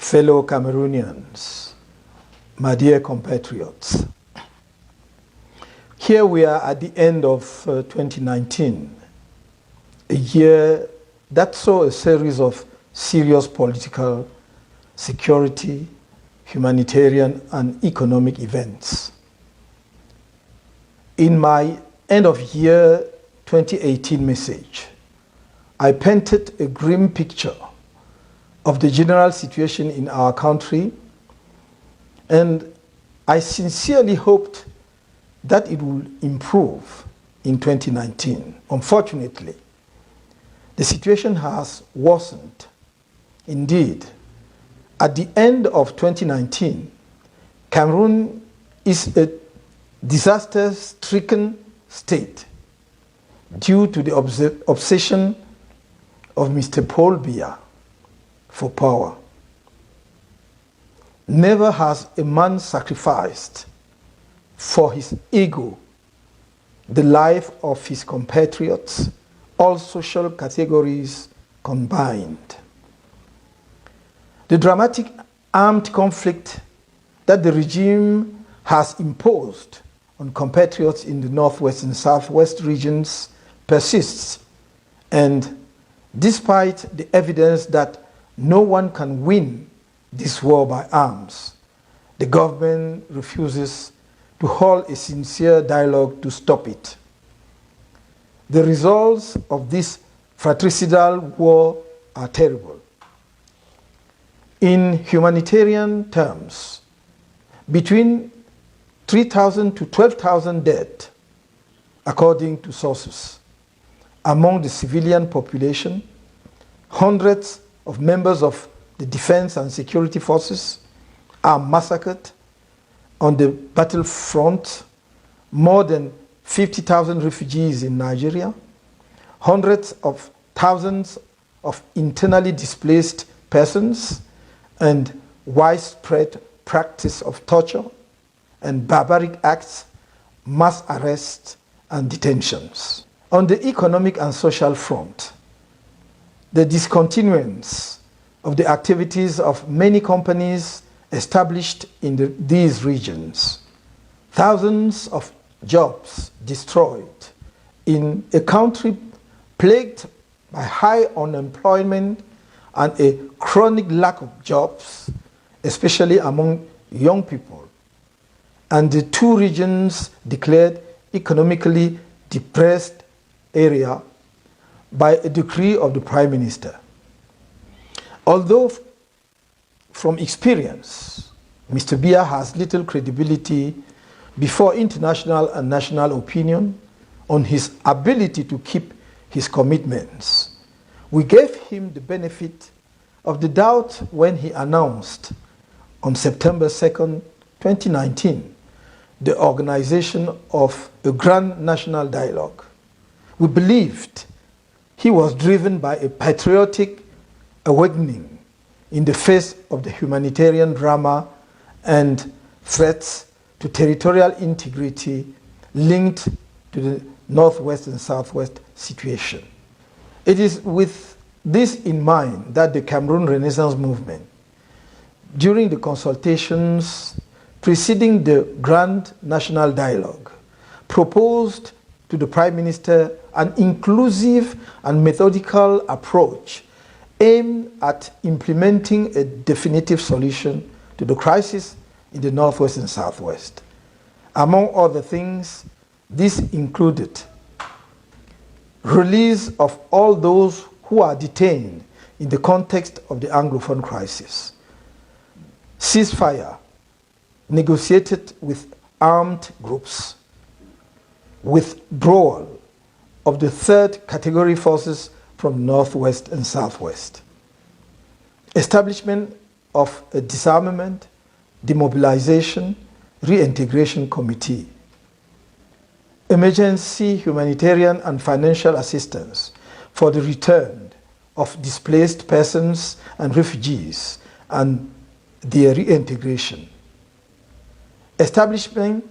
fellow Cameroonians, my dear compatriots. Here we are at the end of 2019, a year that saw a series of serious political, security, humanitarian, and economic events. In my end of year 2018 message, I painted a grim picture of the general situation in our country, and I sincerely hoped that it will improve in 2019. Unfortunately, the situation has worsened. Indeed, at the end of 2019, Cameroon is a disaster-stricken state due to the obsession of Mr. Paul Biya for power. Never has a man sacrificed for his ego the life of his compatriots, all social categories combined. The dramatic armed conflict that the regime has imposed on compatriots in the northwest and southwest regions persists, and despite the evidence that no one can win this war by arms, the government refuses to hold a sincere dialogue to stop it. The results of this fratricidal war are terrible. In humanitarian terms, between 3,000 to 12,000 dead, according to sources. Among the civilian population, hundreds of members of the defense and security forces are massacred on the battlefront, more than 50,000 refugees in Nigeria, hundreds of thousands of internally displaced persons, and widespread practice of torture and barbaric acts, mass arrests and detentions. On the economic and social front, the discontinuance of the activities of many companies established in these regions, thousands of jobs destroyed in a country plagued by high unemployment and a chronic lack of jobs, especially among young people, and the two regions declared economically depressed area by a decree of the Prime Minister. Although from experience, Mr. Biya has little credibility before international and national opinion on his ability to keep his commitments, we gave him the benefit of the doubt when he announced on September 2nd, 2019, the organization of a grand national dialogue. We believed he was driven by a patriotic awakening in the face of the humanitarian drama and threats to territorial integrity linked to the northwest and southwest situation. It is with this in mind that the Cameroon Renaissance movement, during the consultations preceding the Grand National Dialogue, proposed to the Prime Minister an inclusive and methodical approach aimed at implementing a definitive solution to the crisis in the northwest and southwest. Among other things, this included release of all those who are detained in the context of the Anglophone crisis, ceasefire negotiated with armed groups, withdrawal of the third category forces from northwest and southwest, establishment of a disarmament, demobilization, reintegration committee, emergency humanitarian and financial assistance for the return of displaced persons and refugees and their reintegration, establishment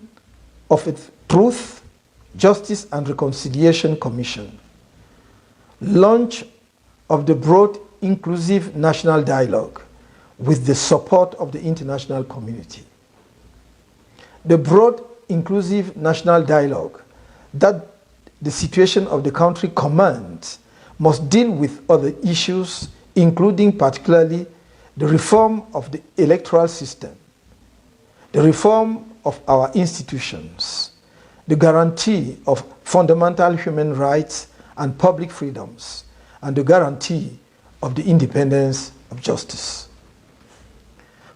of a Truth, Justice and Reconciliation Commission, launch of the broad inclusive national dialogue with the support of the international community. The broad, inclusive national dialogue that the situation of the country commands must deal with other issues, including particularly the reform of the electoral system, the reform of our institutions, the guarantee of fundamental human rights and public freedoms, and the guarantee of the independence of justice.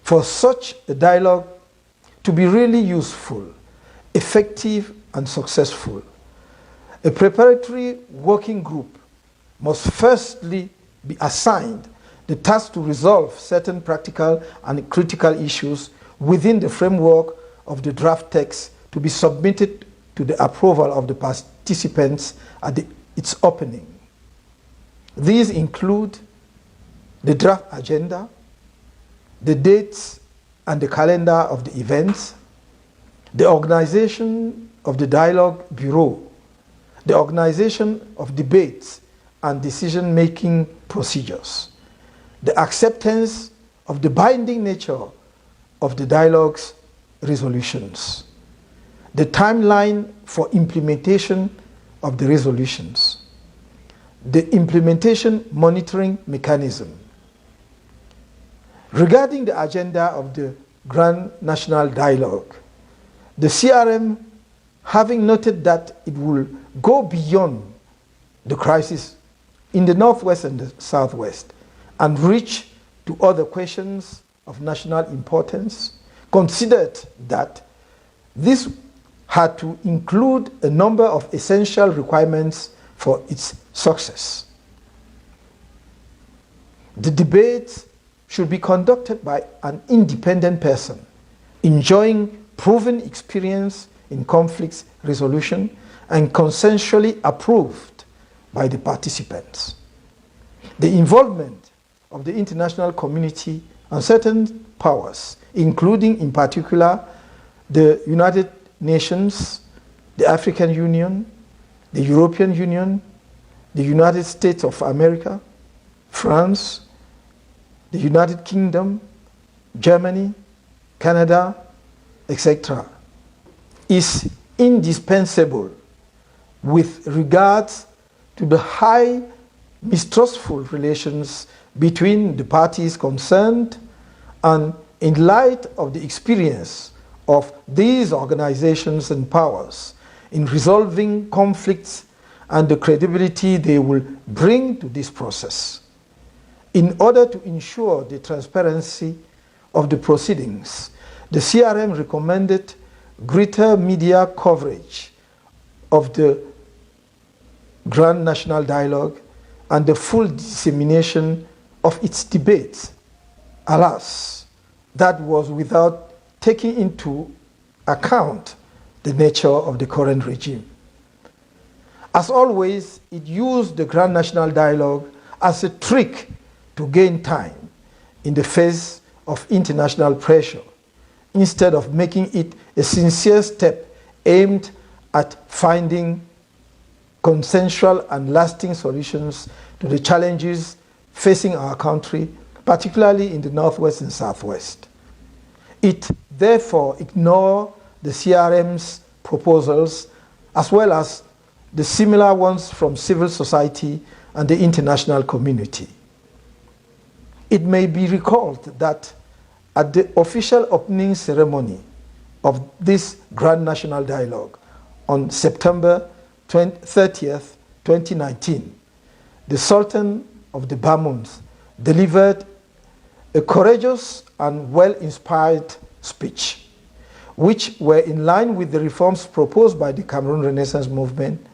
For such a dialogue to be really useful, effective, and successful, a preparatory working group must firstly be assigned the task to resolve certain practical and critical issues within the framework of the draft text to be submitted to the approval of the participants at its opening. These include the draft agenda, the dates and the calendar of the events, the organization of the dialogue bureau, the organization of debates and decision-making procedures, the acceptance of the binding nature of the dialogue's resolutions, the timeline for implementation of the resolutions, the implementation monitoring mechanism. Regarding the agenda of the Grand National Dialogue, the CRM, having noted that it will go beyond the crisis in the Northwest and the Southwest and reach to other questions of national importance, considered that this had to include a number of essential requirements for its success. The debate should be conducted by an independent person, enjoying proven experience in conflict resolution and consensually approved by the participants. The involvement of the international community and certain powers, including in particular the United Nations, the African Union, the European Union, the United States of America, France, the United Kingdom, Germany, Canada, etc., is indispensable with regards to the high mistrustful relations between the parties concerned, and in light of the experience of these organizations and powers in resolving conflicts and the credibility they will bring to this process. In order to ensure the transparency of the proceedings, the CRM recommended greater media coverage of the Grand National Dialogue and the full dissemination of its debates. Alas, that was without taking into account the nature of the current regime. As always, it used the Grand National Dialogue as a trick to gain time in the face of international pressure, instead of making it a sincere step aimed at finding consensual and lasting solutions to the challenges facing our country, particularly in the Northwest and Southwest. It therefore ignored the CRM's proposals as well as the similar ones from civil society and the international community. It may be recalled that at the official opening ceremony of this Grand National Dialogue on September 30th, 2019, the Sultan of the Bamounds delivered a courageous and well-inspired speech, which were in line with the reforms proposed by the Cameroon Renaissance Movement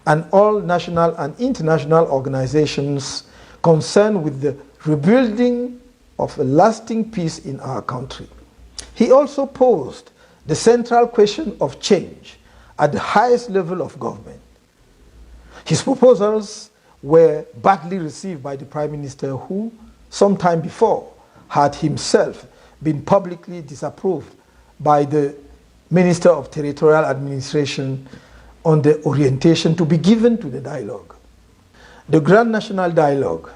and all national and international organizations concerned with the rebuilding of a lasting peace in our country. He also posed the central question of change at the highest level of government. His proposals were badly received by the Prime Minister, who, some time before, had himself been publicly disapproved by the Minister of Territorial Administration on the orientation to be given to the dialogue. The Grand National Dialogue,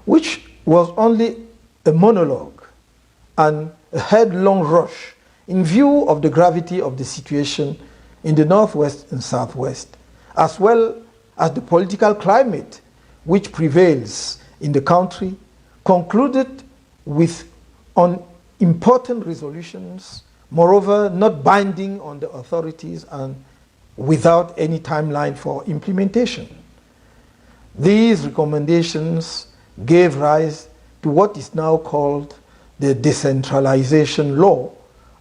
which was only a monologue and a headlong rush in view of the gravity of the situation in the northwest and southwest, as well as the political climate which prevails in the country, concluded with important resolutions, moreover not binding on the authorities and without any timeline for implementation. These recommendations gave rise to what is now called the decentralization law,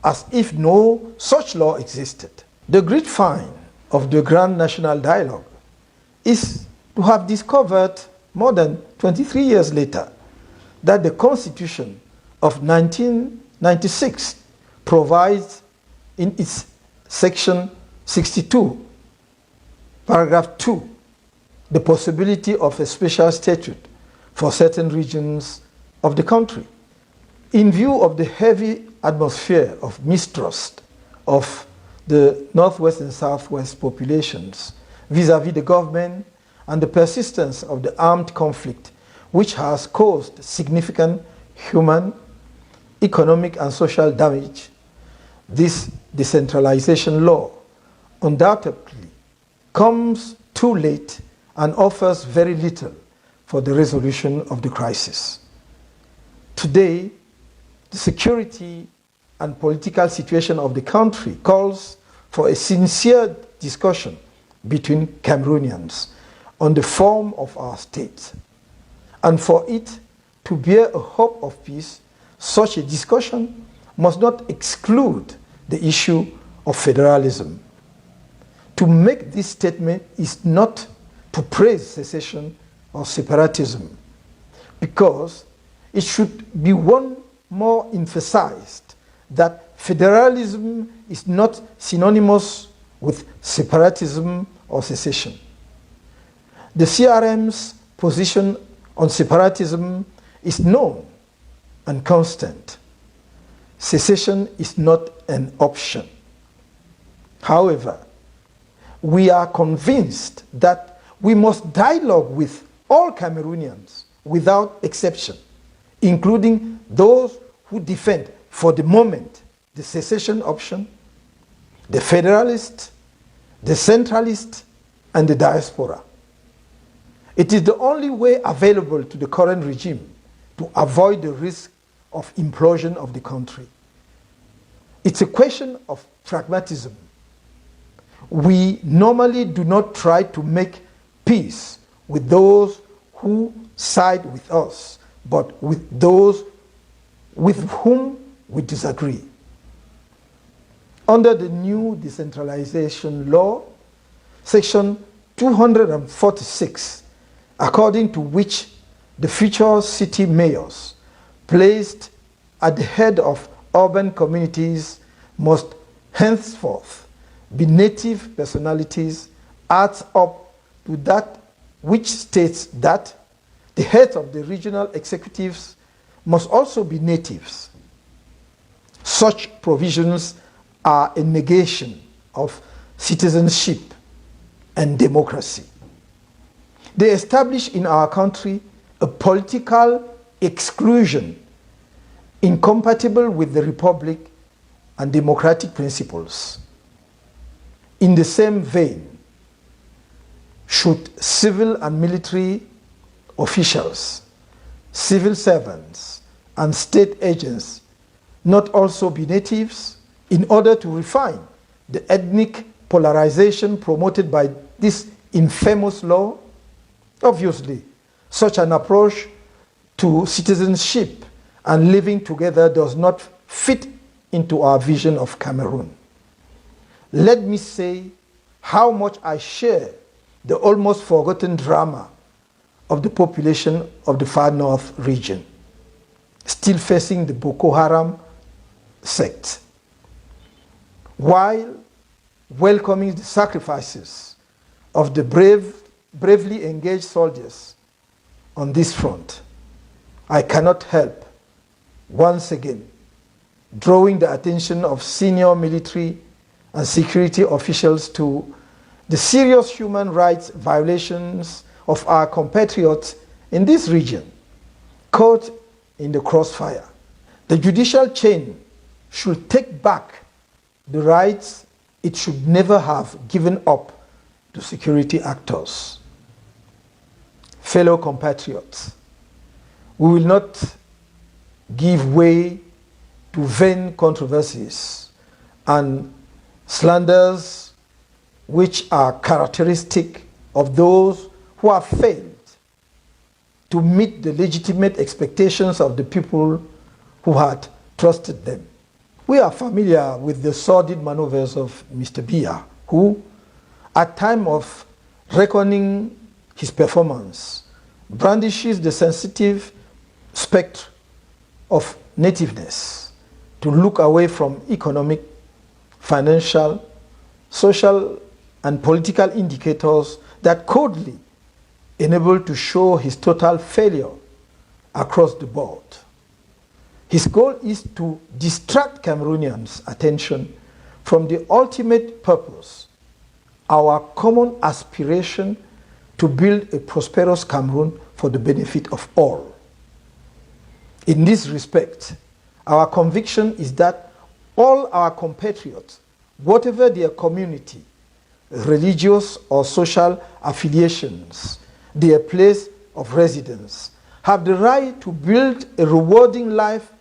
as if no such law existed. The great find of the Grand National Dialogue is to have discovered more than 23 years later that the Constitution of 1996 provides in its section 62, paragraph 2, the possibility of a special statute for certain regions of the country. In view of the heavy atmosphere of mistrust of the northwest and southwest populations vis-à-vis the government and the persistence of the armed conflict, which has caused significant human, economic, and social damage, this decentralization law undoubtedly comes too late and offers very little for the resolution of the crisis. Today, the security and political situation of the country calls for a sincere discussion between Cameroonians on the form of our state. And for it to bear a hope of peace, such a discussion must not exclude the issue of federalism. To make this statement is not to praise secession or separatism, because it should be one more emphasized that federalism is not synonymous with separatism or secession. The CRM's position on separatism is known and constant. Secession is not an option. However, we are convinced that we must dialogue with all Cameroonians without exception, including those who defend, for the moment, the secession option, the federalist, the centralist, and the diaspora. It is the only way available to the current regime to avoid the risk of implosion of the country. It's a question of pragmatism. We normally do not try to make peace with those who side with us, but with those with whom we disagree. Under the new decentralization law, section 246, according to which the future city mayors placed at the head of urban communities must henceforth be native personalities, adds up to that which states that the heads of the regional executives must also be natives. Such provisions are a negation of citizenship and democracy. They establish in our country a political exclusion incompatible with the republic and democratic principles. In the same vein, should civil and military officials, civil servants, and state agents not also be natives in order to refine the ethnic polarization promoted by this infamous law? Obviously, such an approach to citizenship and living together does not fit into our vision of Cameroon. Let me say how much I share the almost forgotten drama of the population of the Far North region, still facing the Boko Haram sect, while welcoming the sacrifices of the bravely engaged soldiers on this front. I cannot help, once again, drawing the attention of senior military and security officials to the serious human rights violations of our compatriots in this region, caught in the crossfire. The judicial chain should take back the rights it should never have given up to security actors. Fellow compatriots, we will not give way to vain controversies and slanders which are characteristic of those who have failed to meet the legitimate expectations of the people who had trusted them. We are familiar with the sordid maneuvers of Mr. Biya, who, at time of reckoning his performance, brandishes the sensitive spectre of nativeness to look away from economic, financial, social, and political indicators that coldly enable to show his total failure across the board. His goal is to distract Cameroonians' attention from the ultimate purpose, our common aspiration to build a prosperous Cameroon for the benefit of all. In this respect, our conviction is that all our compatriots, whatever their community, religious or social affiliations, their place of residence, have the right to build a rewarding life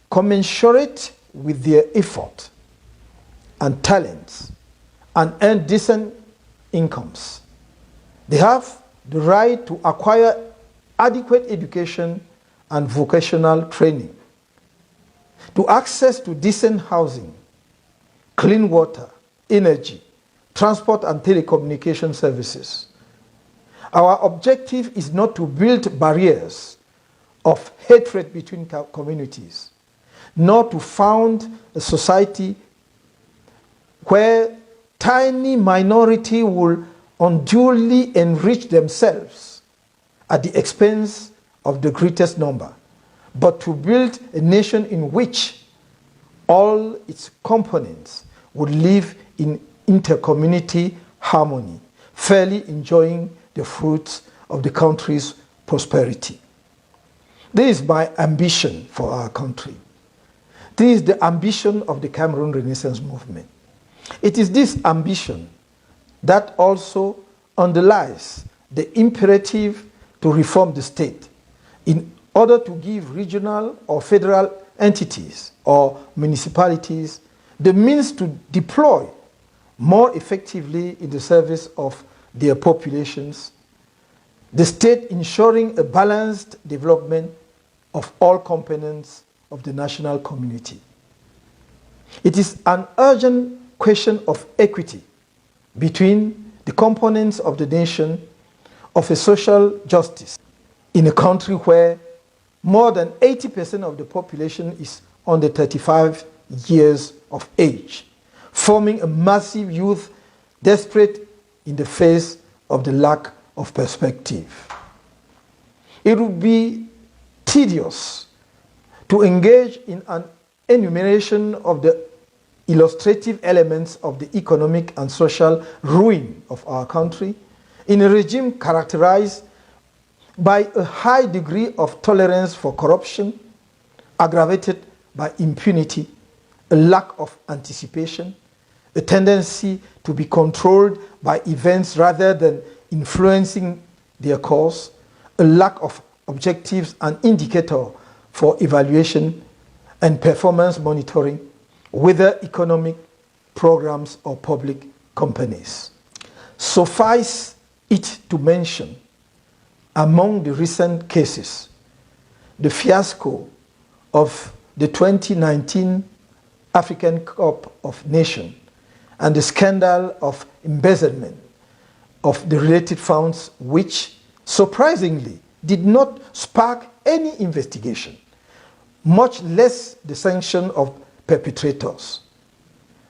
commensurate with their effort and talents and earn decent incomes. They have the right to acquire adequate education and vocational training, to access to decent housing, clean water, energy, transport and telecommunication services. Our objective is not to build barriers of hatred between communities, nor to found a society where tiny minority will unduly enrich themselves at the expense of the greatest number, but to build a nation in which all its components would live in inter-community harmony, fairly enjoying the fruits of the country's prosperity. This is my ambition for our country. This is the ambition of the Cameroon Renaissance Movement. It is this ambition that also underlies the imperative to reform the state in order to give regional or federal entities or municipalities the means to deploy more effectively in the service of their populations, the state ensuring a balanced development of all components of the national community. It is an urgent question of equity between the components of the nation, of a social justice in a country where more than 80% of the population is under 35 years of age, forming a massive youth desperate in the face of the lack of perspective. It would be tedious to engage in an enumeration of the illustrative elements of the economic and social ruin of our country in a regime characterized by a high degree of tolerance for corruption, aggravated by impunity, a lack of anticipation, a tendency to be controlled by events rather than influencing their course, a lack of objectives and indicator for evaluation and performance monitoring, whether economic programs or public companies. Suffice it to mention, among the recent cases, the fiasco of the 2019 African Cup of Nations and the scandal of embezzlement of the related funds, which surprisingly did not spark any investigation, much less the sanction of perpetrators.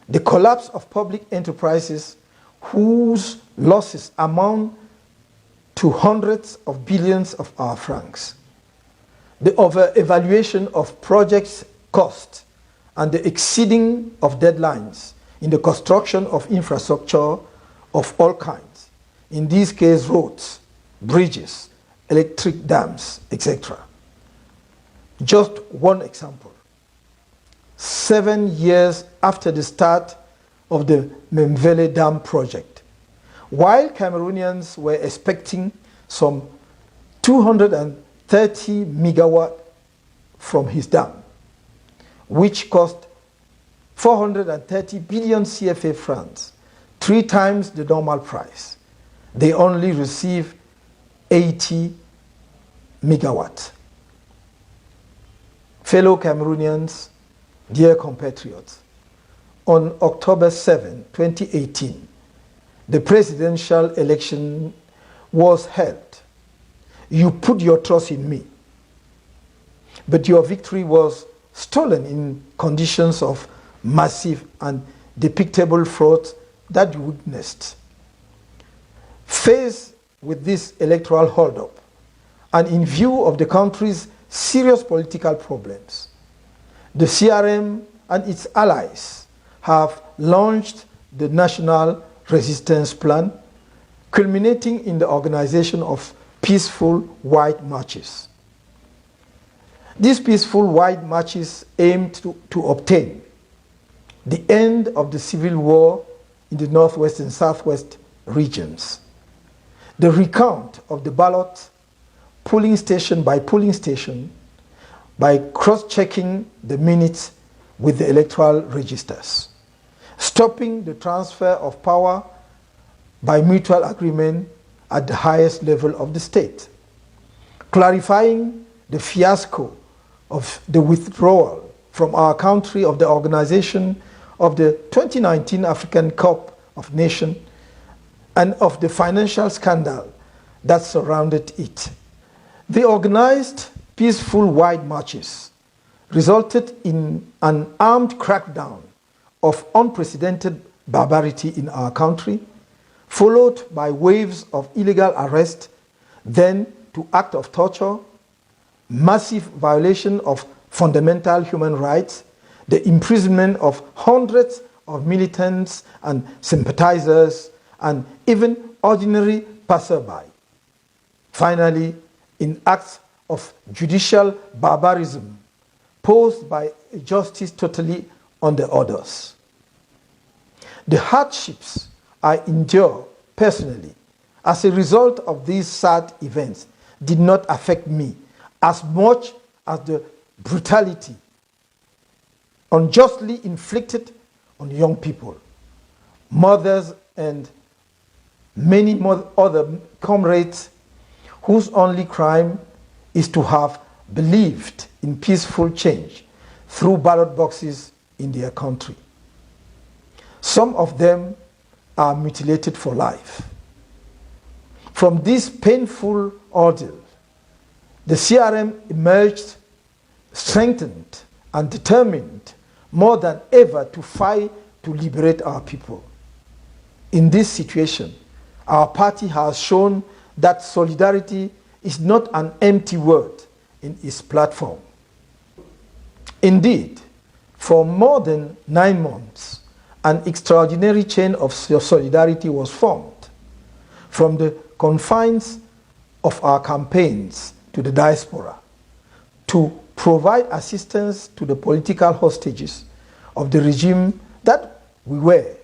The collapse of public enterprises whose losses amount to hundreds of billions of our francs. The over-evaluation of projects' cost and the exceeding of deadlines in the construction of infrastructure of all kinds, in this case roads, bridges, electric dams, etc. Just one example. 7 years after the start of the Memvele Dam project, while Cameroonians were expecting some 230 megawatt from his dam, which cost 430 billion CFA francs, 3 times the normal price, they only receive 80 megawatts. Fellow Cameroonians, dear compatriots, on October 7, 2018, the presidential election was held. You put your trust in me, but your victory was stolen in conditions of massive and depictable fraud that you witnessed. Faced with this electoral holdup, and in view of the country's serious political problems, the CRM and its allies have launched the National Resistance Plan, culminating in the organization of peaceful white marches. These peaceful white marches aimed to obtain the end of the civil war in the northwest and southwest regions, the recount of the ballot polling station by polling station by cross-checking the minutes with the electoral registers, stopping the transfer of power by mutual agreement at the highest level of the state, clarifying the fiasco of the withdrawal from our country of the organization of the 2019 African Cup of Nations and of the financial scandal that surrounded it. The organized peaceful white marches resulted in an armed crackdown of unprecedented barbarity in our country, followed by waves of illegal arrest, then to acts of torture, massive violation of fundamental human rights, the imprisonment of hundreds of militants and sympathizers, and even ordinary passerby. Finally, in acts of judicial barbarism posed by a justice totally under orders. The hardships I endure personally as a result of these sad events did not affect me as much as the brutality unjustly inflicted on young people, mothers, and many other comrades whose only crime is to have believed in peaceful change through ballot boxes in their country. Some of them are mutilated for life. From this painful ordeal, the CRM emerged strengthened and determined more than ever to fight to liberate our people. In this situation, our party has shown that solidarity is not an empty word in its platform. Indeed, for more than 9 months, an extraordinary chain of solidarity was formed from the confines of our campaigns to the diaspora to provide assistance to the political hostages of the regime that we were,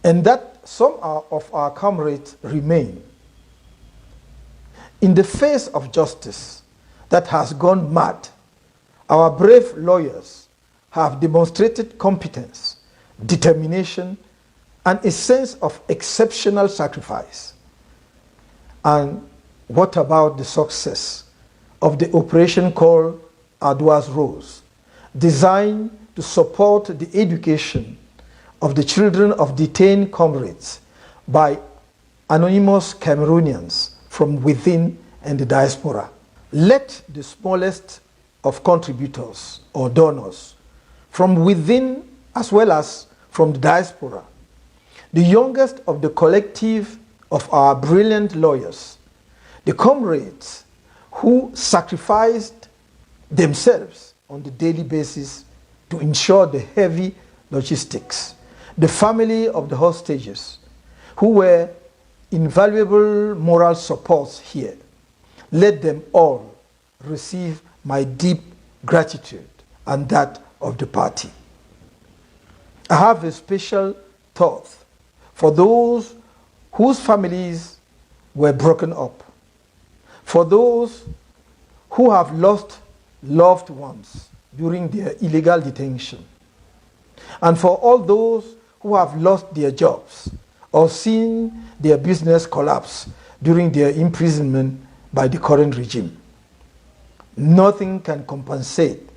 and that some of our comrades remain. In the face of justice that has gone mad, our brave lawyers have demonstrated competence, determination, and a sense of exceptional sacrifice. And what about the success of the operation called Adois Rose, designed to support the education of the children of detained comrades by anonymous Cameroonians from within and the diaspora? Let the smallest of contributors or donors from within as well as from the diaspora, the youngest of the collective of our brilliant lawyers, the comrades who sacrificed themselves on the daily basis to ensure the heavy logistics, the family of the hostages who were invaluable moral supports here, let them all receive my deep gratitude and that of the party. I have a special thought for those whose families were broken up, for those who have lost loved ones during their illegal detention, and for all those who have lost their jobs or seen their business collapse during their imprisonment by the current regime. Nothing can compensate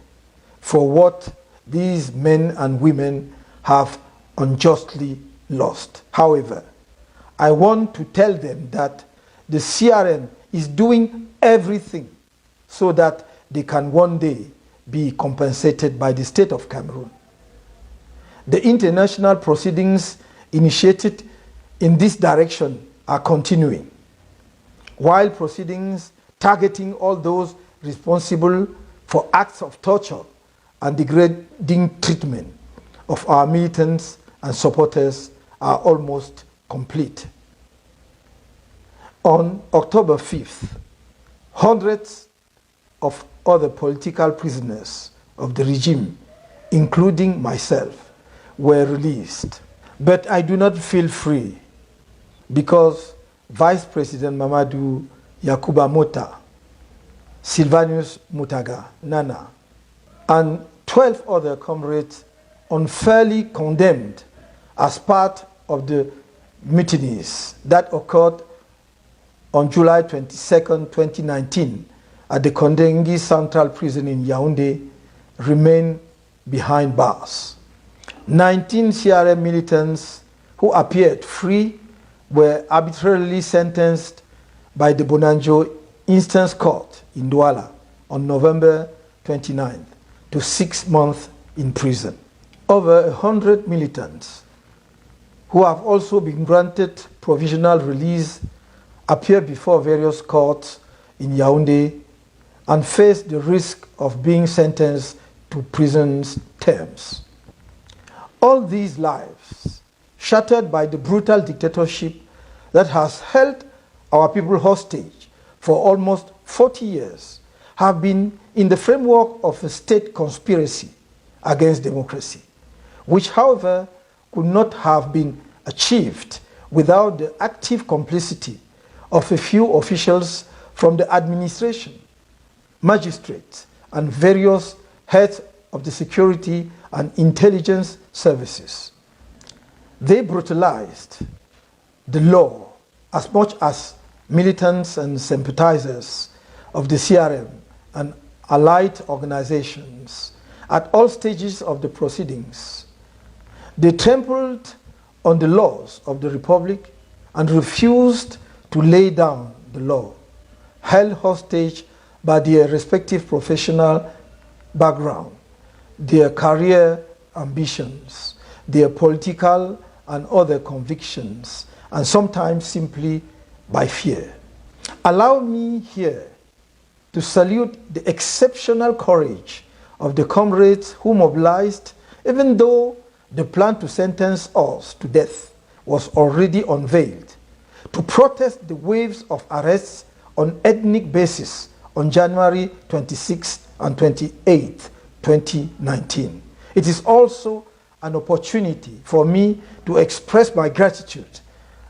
for what these men and women have unjustly lost. However, I want to tell them that the CRM is doing everything so that they can one day be compensated by the state of Cameroon. The international proceedings initiated in this direction are continuing, while proceedings targeting all those responsible for acts of torture and degrading treatment of our militants and supporters are almost complete. On October 5th, hundreds of other political prisoners of the regime, including myself, were released. But I do not feel free because Vice President Mamadou Yakuba Mota, Sylvanus Mutaga Nana, and 12 other comrades unfairly condemned as part of the mutinies that occurred on July 22, 2019 at the Kondengi Central Prison in Yaoundé remain behind bars. 19 CRM militants who appeared free were arbitrarily sentenced by the Bonanjo Instance Court in Douala on November 29th to 6 months in prison. Over 100 militants who have also been granted provisional release appear before various courts in Yaoundé and face the risk of being sentenced to prison terms. All these lives, shattered by the brutal dictatorship that has held our people hostage for almost 40 years, have been in the framework of a state conspiracy against democracy, which, however, could not have been achieved without the active complicity of a few officials from the administration, magistrates, and various heads of the security and intelligence services. They brutalized the law as much as militants and sympathizers of the CRM and allied organizations at all stages of the proceedings. They trampled on the laws of the Republic and refused to lay down the law, held hostage by their respective professional background, their career ambitions, their political and other convictions, and sometimes simply by fear. Allow me here to salute the exceptional courage of the comrades who mobilized, even though the plan to sentence us to death was already unveiled, to protest the waves of arrests on ethnic basis on January 26 and 28, 2019. It is also an opportunity for me to express my gratitude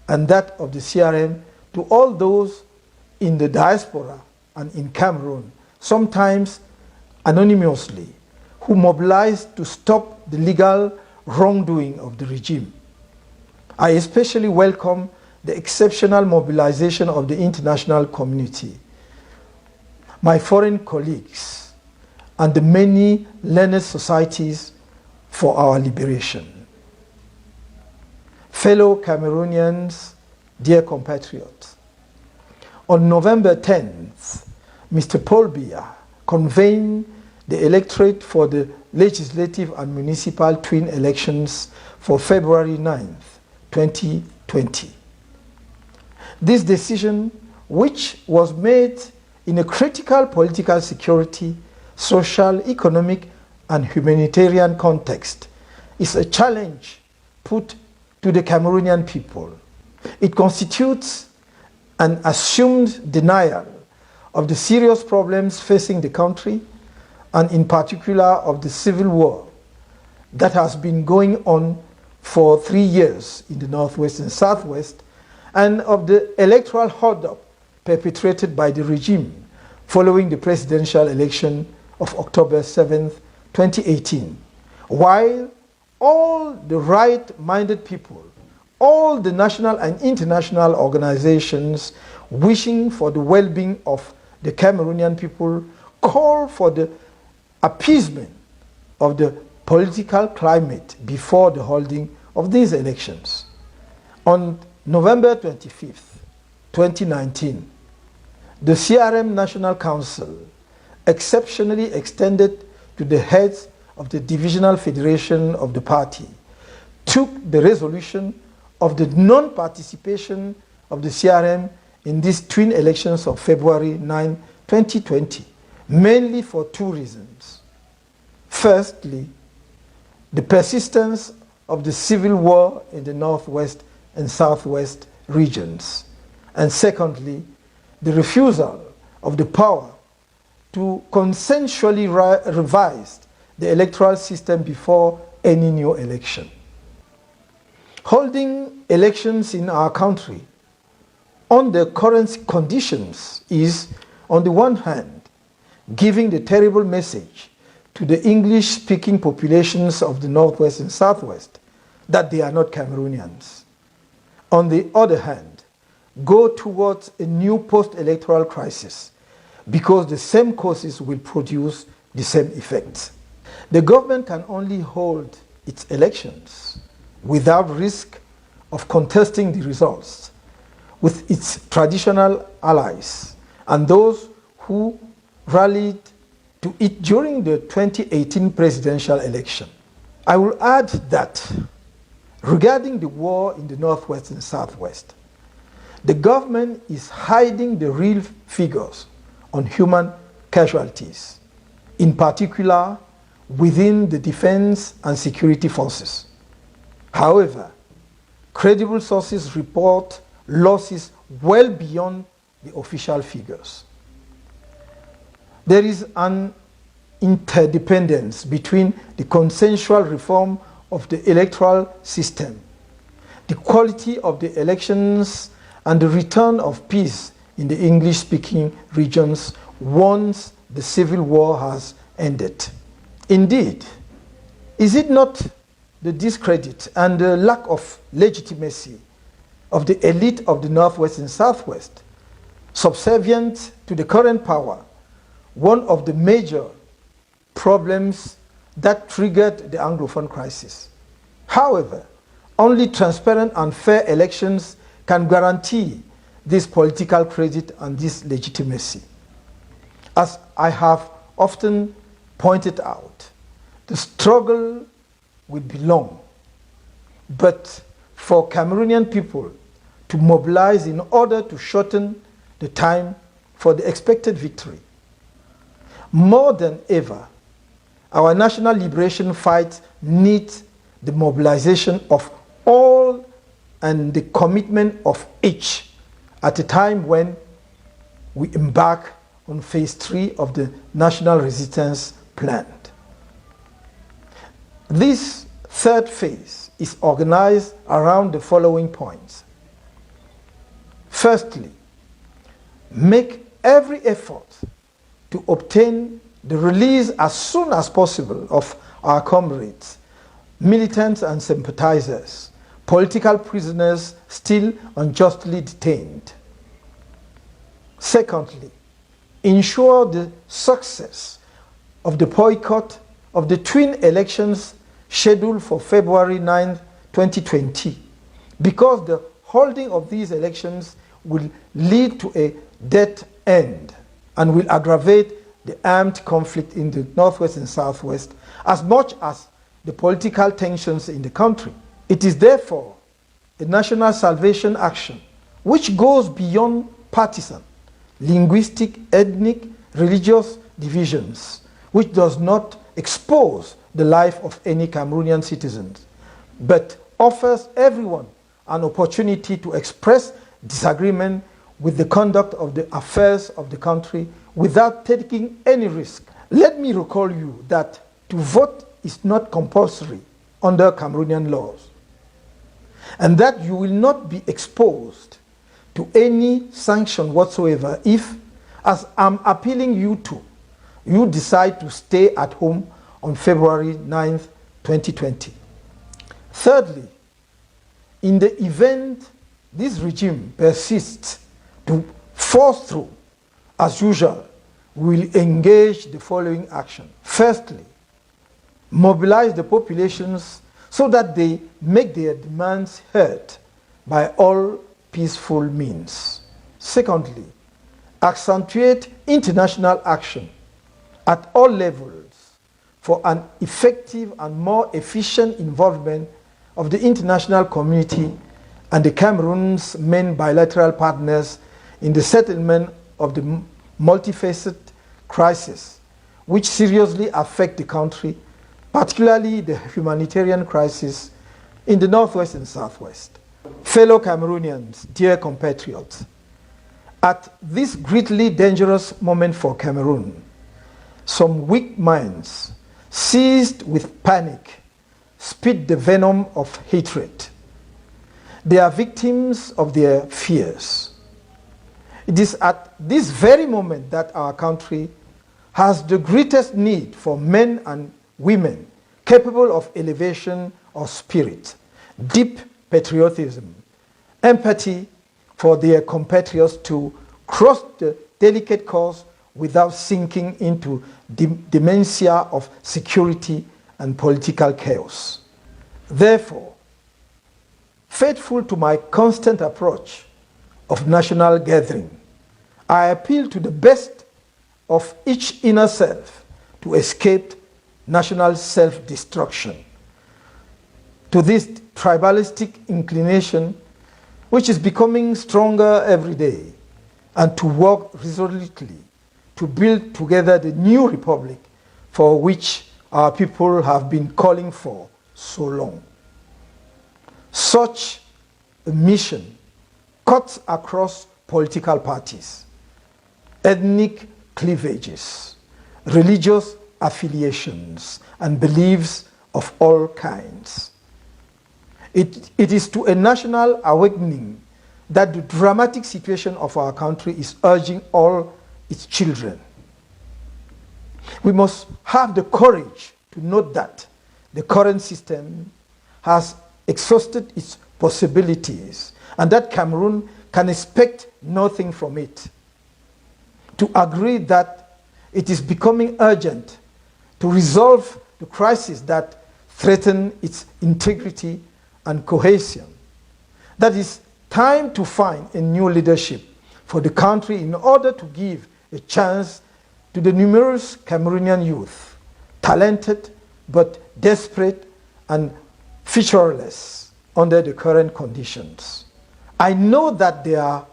and that of the CRM to all those in the diaspora and in Cameroon, sometimes anonymously, who mobilized to stop the legal wrongdoing of the regime. I especially welcome the exceptional mobilization of the international community, my foreign colleagues, and the many learned societies for our liberation. Fellow Cameroonians, dear compatriots, on November 10th, Mr. Paul Biya convened the electorate for the legislative and municipal twin elections for February 9th, 2020. This decision, which was made in a critical political security, social, economic, and humanitarian context, is a challenge put to the Cameroonian people. It constitutes an assumed denial of the serious problems facing the country, and in particular of the civil war that has been going on for 3 years in the Northwest and Southwest, and of the electoral hold-up perpetrated by the regime following the presidential election of October 7th, 2018, while all the right-minded people, all the national and international organizations wishing for the well-being of the Cameroonian people call for the appeasement of the political climate before the holding of these elections. On November 25th, 2019, the CRM National Council exceptionally extended to the heads of the divisional federation of the party, took the resolution of the non-participation of the CRM in these twin elections of February 9, 2020, mainly for two reasons. Firstly, the persistence of the civil war in the Northwest and Southwest regions. And secondly, the refusal of the power to consensually revise the electoral system before any new election. Holding elections in our country on the current conditions is, on the one hand, giving the terrible message to the English-speaking populations of the Northwest and Southwest that they are not Cameroonians. On the other hand, go towards a new post-electoral crisis because the same causes will produce the same effects. The government can only hold its elections without risk of contesting the results with its traditional allies and those who rallied to it during the 2018 presidential election. I will add that regarding the war in the Northwest and Southwest, the government is hiding the real figures on human casualties, in particular within the defense and security forces. However, credible sources report losses well beyond the official figures. There is an interdependence between the consensual reform of the electoral system, the quality of the elections, and the return of peace in the English-speaking regions once the civil war has ended. Indeed, is it not the discredit and the lack of legitimacy of the elite of the Northwest and Southwest, subservient to the current power, one of the major problems that triggered the Anglophone crisis? However, only transparent and fair elections can guarantee this political credit and this legitimacy. As I have often pointed out, the struggle will be long, but for Cameroonian people to mobilize in order to shorten the time for the expected victory. More than ever, our national liberation fight needs the mobilization of all and the commitment of each at a time when we embark on phase 3 of the national resistance plan. This third phase is organized around the following points. Firstly, make every effort to obtain the release as soon as possible of our comrades, militants and sympathizers, political prisoners still unjustly detained. Secondly, ensure the success of the boycott of the twin elections scheduled for February 9, 2020, because the holding of these elections will lead to a dead end and will aggravate the armed conflict in the Northwest and Southwest as much as the political tensions in the country. It is therefore a national salvation action which goes beyond partisan, linguistic, ethnic, religious divisions, which does not expose the life of any Cameroonian citizens, but offers everyone an opportunity to express disagreement with the conduct of the affairs of the country without taking any risk. Let me recall you that to vote is not compulsory under Cameroonian laws, and that you will not be exposed to any sanction whatsoever if, as I'm appealing you to, you decide to stay at home on February 9th, 2020. Thirdly, in the event this regime persists to force through, as usual, we will engage the following action. Firstly, mobilize the populations so that they make their demands heard by all peaceful means. Secondly, accentuate international action at all levels for an effective and more efficient involvement of the international community and the Cameroon's main bilateral partners in the settlement of the multifaceted crisis which seriously affect the country, particularly the humanitarian crisis in the northwest and southwest. Fellow Cameroonians, dear compatriots, at this greatly dangerous moment for Cameroon, some weak minds, seized with panic, spit the venom of hatred. They are victims of their fears. It is at this very moment that our country has the greatest need for men and women capable of elevation of spirit, deep patriotism, empathy for their compatriots to cross the delicate course without sinking into dementia of security and political chaos. Therefore, faithful to my constant approach of national gathering, I appeal to the best of each inner self to escape national self-destruction, to this tribalistic inclination which is becoming stronger every day, and to work resolutely to build together the new republic for which our people have been calling for so long. Such a mission cuts across political parties, ethnic cleavages, religious affiliations, and beliefs of all kinds. It is to a national awakening that the dramatic situation of our country is urging all its children. We must have the courage to note that the current system has exhausted its possibilities and that Cameroon can expect nothing from it. To agree that it is becoming urgent to resolve the crisis that threaten its integrity and cohesion. That is time to find a new leadership for the country in order to give a chance to the numerous Cameroonian youth, talented but desperate and featureless under the current conditions. I know that there are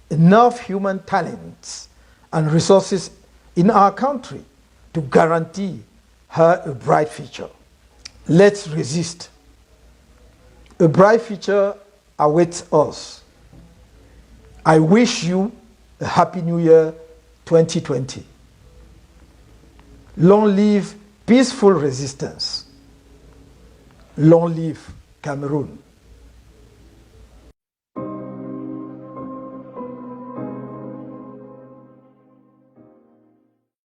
enough human talents and resources in our country to guarantee her a bright future. Let's resist. A bright future awaits us. I wish you a happy new year 2020. Long live peaceful resistance. Long live Cameroon.